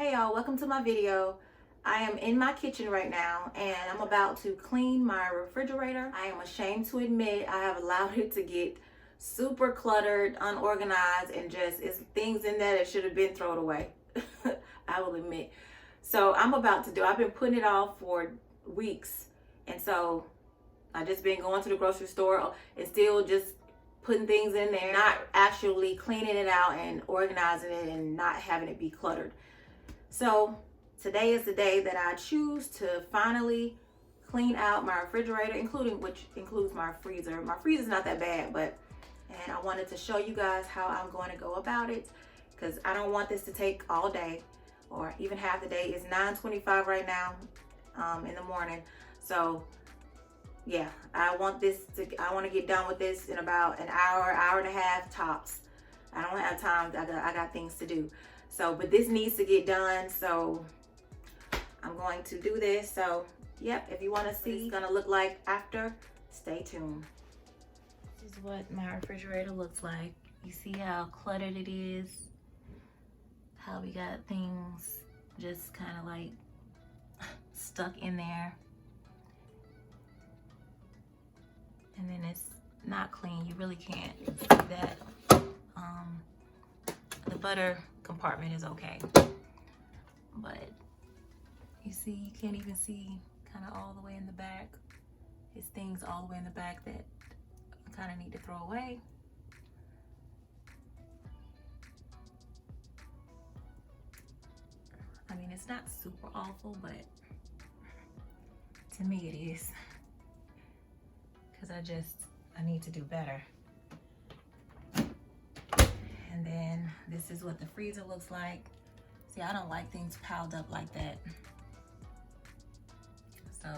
Hey y'all, welcome to my video. I am in my kitchen right now and I'm about to clean my refrigerator. I am ashamed to admit I have allowed it to get super cluttered, unorganized, and just it's things in there that should have been thrown away. I will admit. So I've been putting it off for weeks, and so I just been going to the grocery store and still just putting things in there, not actually cleaning it out and organizing it and not having it be cluttered. So today is the day that I choose to finally clean out my refrigerator, which includes my freezer. My freezer's not that bad, and I wanted to show you guys how I'm going to go about it, because I don't want this to take all day or even half the day. It's 9:25 right now in the morning. So yeah, I want to get done with this in about an hour and a half tops. I don't have time. I got things to do. So, but this needs to get done. So I'm going to do this. So yep, if you want to see what it's gonna look like after, stay tuned. This is what my refrigerator looks like. You see how cluttered it is, how we got things just kind of like stuck in there. And then it's not clean. You really can't see that. The butter compartment is okay, but you see, you can't even see kind of all the way in the back. It's things all the way in the back that I kind of need to throw away. I mean, it's not super awful, but to me it is, because I need to do better. And then this is what the freezer looks like. See, I don't like things piled up like that. So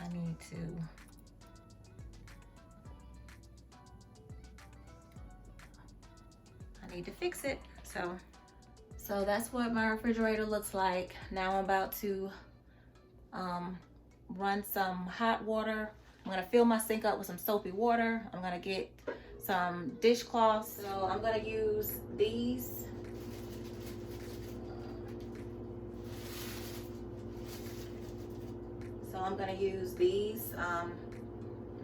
I need to fix it. So that's what my refrigerator looks like. Now I'm about to run some hot water. I'm gonna fill my sink up with some soapy water. I'm gonna get some dishcloths. So I'm gonna use these. I'm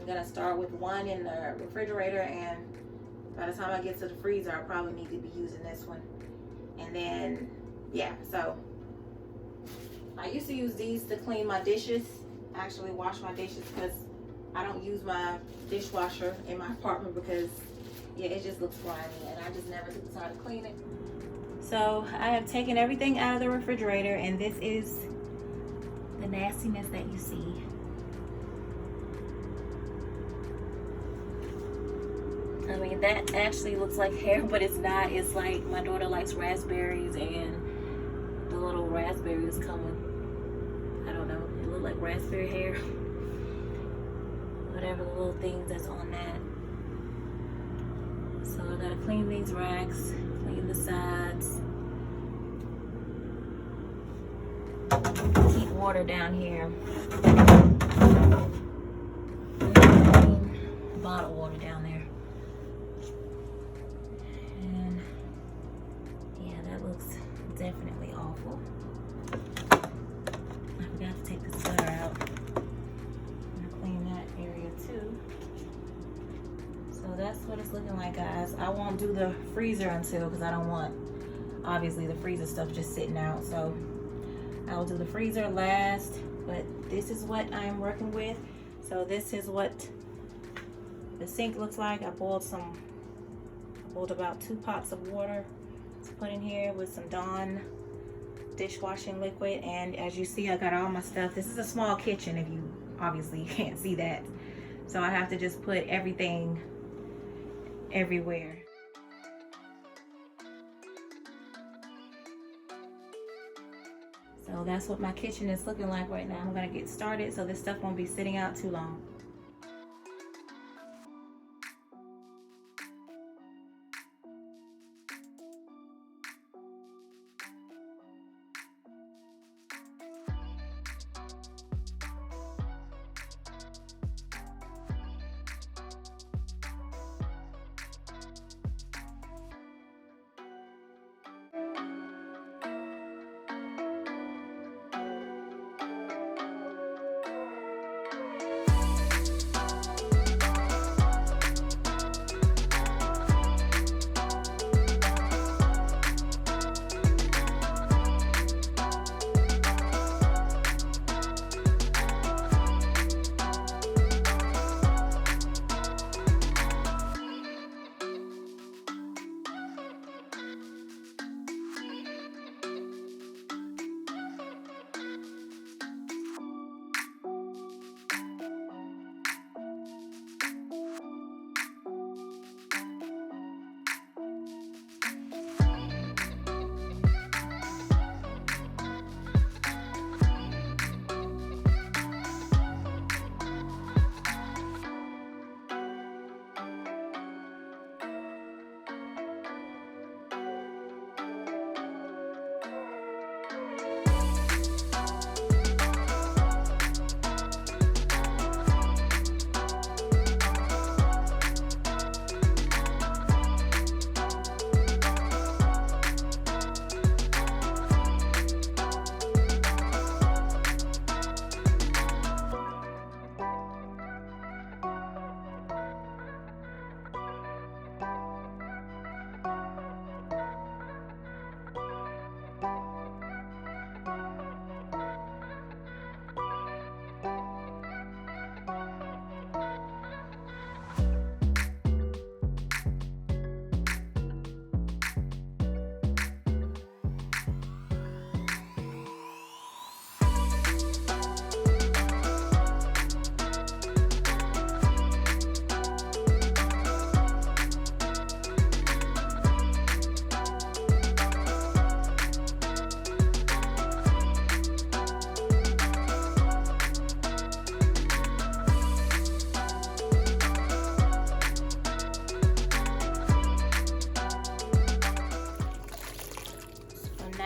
gonna start with one in the refrigerator, and by the time I get to the freezer, I probably need to be using this one. And then, yeah, so I used to use these to clean my dishes, actually wash my dishes, because I don't use my dishwasher in my apartment because, yeah, it just looks slimy, and I just never took the time to clean it. So I have taken everything out of the refrigerator, and this is the nastiness that you see. I mean, that actually looks like hair, but it's not. It's like my daughter likes raspberries, and the little raspberries coming. I don't know. It look like raspberry hair. Whatever the little things that's on that. So I gotta clean these racks, clean the sides. Keep water down here. Bottled water down there. And yeah, that looks definitely awful. I forgot to take this butter out. I'm gonna clean that area too. So that's what it's looking like, guys. I won't do the freezer until, because I don't want, obviously, the freezer stuff just sitting out. So I'll do the freezer last, but this is what I'm working with. So this is what the sink looks like. I boiled about 2 pots of water to put in here with some Dawn dishwashing liquid. And as you see, I got all my stuff. This is a small kitchen, if you obviously can't see that. So I have to just put everything everywhere. So that's what my kitchen is looking like right now. I'm gonna get started so this stuff won't be sitting out too long.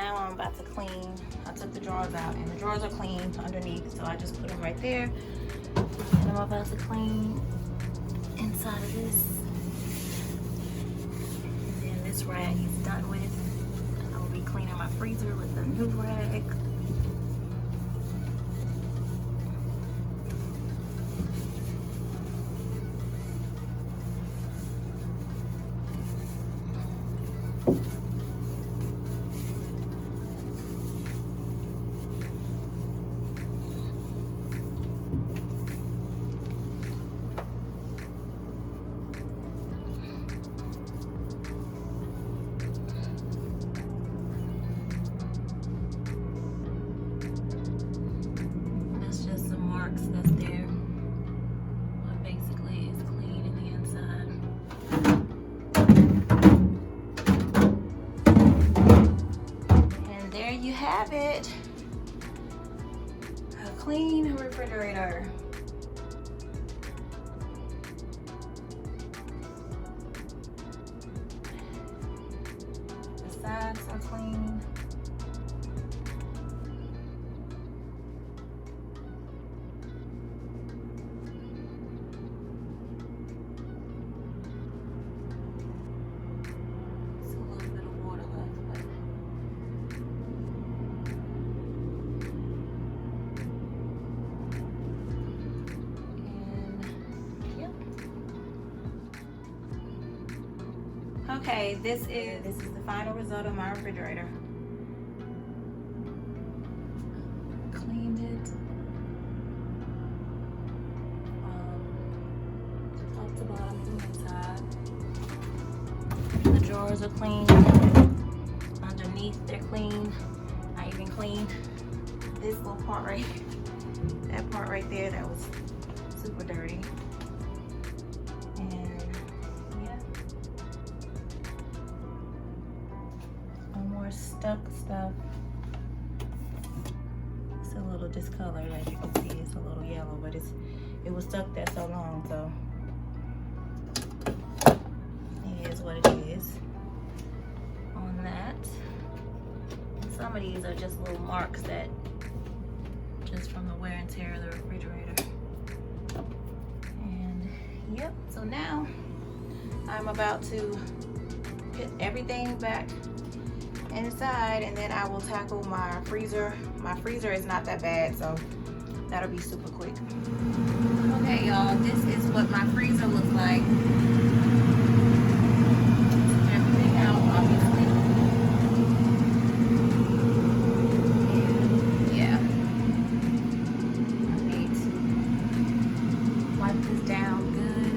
now I'm about to clean. I took the drawers out and the drawers are clean underneath, so I just put them right there. And I'm about to clean inside of this. And then this rag is done with. I will be cleaning my freezer with the new rag. That's there, but basically it's clean in the inside. And there you have it, a clean refrigerator. The sides are clean. Okay, this is the final result of my refrigerator. Cleaned it top to bottom from inside. The drawers are clean. Underneath they're clean. I even cleaned this little part right, that part right there that was super dirty. Stuck stuff. It's a little discolored, as you can see. It's a little yellow, but it was stuck there so long, so it is what it is on that. And some of these are just little marks that just from the wear and tear of the refrigerator. And yep, so now I'm about to put everything back inside, and then I will tackle my freezer. My freezer is not that bad, so that'll be super quick. Okay, y'all, this is what my freezer looks like. Everything out, obviously. And yeah, I need to wipe this down good.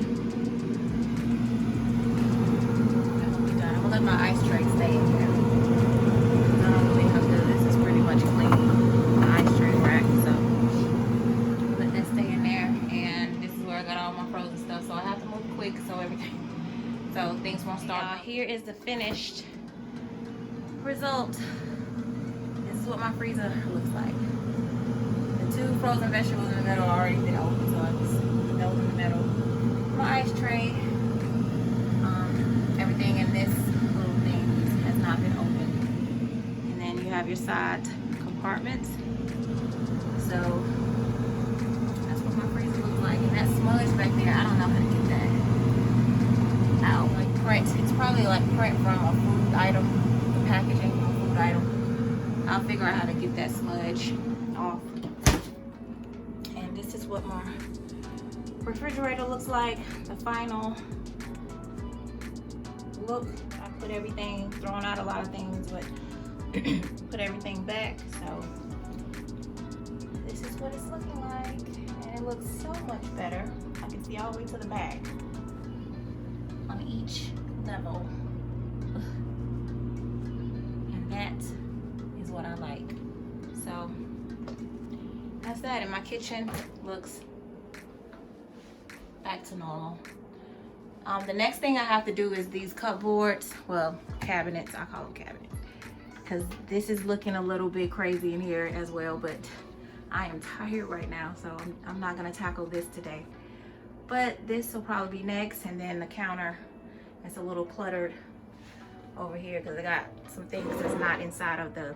That'll be done. I'm gonna let my ice tray stay in here. So things won't start. Here is the finished result. This is what my freezer looks like. The 2 frozen vegetables in the middle are already been open, so I just put those in the middle. My ice tray, everything in this little thing has not been opened. And then you have your side compartments. So that's what my freezer looks like. And that smudge back there, I don't know how to get that out. Like print, it's probably like print from a food item, the packaging of a food item. I'll figure out how to get that smudge off. And this is what my refrigerator looks like, the final look. I put everything, thrown out a lot of things, but put everything back. So this is what it's looking like, and it looks so much better. I can see all the way to the back on each level, and that is what I like. So that's that, and my kitchen looks back to normal. The next thing I have to do is these cupboards, well, cabinets, I call them cabinets, because this is looking a little bit crazy in here as well, but I am tired right now, so I'm not gonna tackle this today. But this will probably be next, and then the counter, it's a little cluttered over here because I got some things that's not inside of the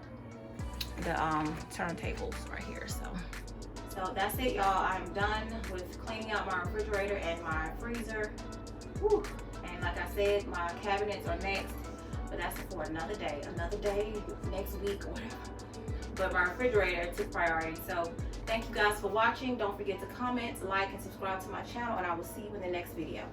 turntables right here. So that's it, y'all. I'm done with cleaning out my refrigerator and my freezer. Whew. And like I said, my cabinets are next, but that's for another day, next week or whatever. But my refrigerator took priority. So thank you guys for watching. Don't forget to comment, like, and subscribe to my channel, and I will see you in the next video.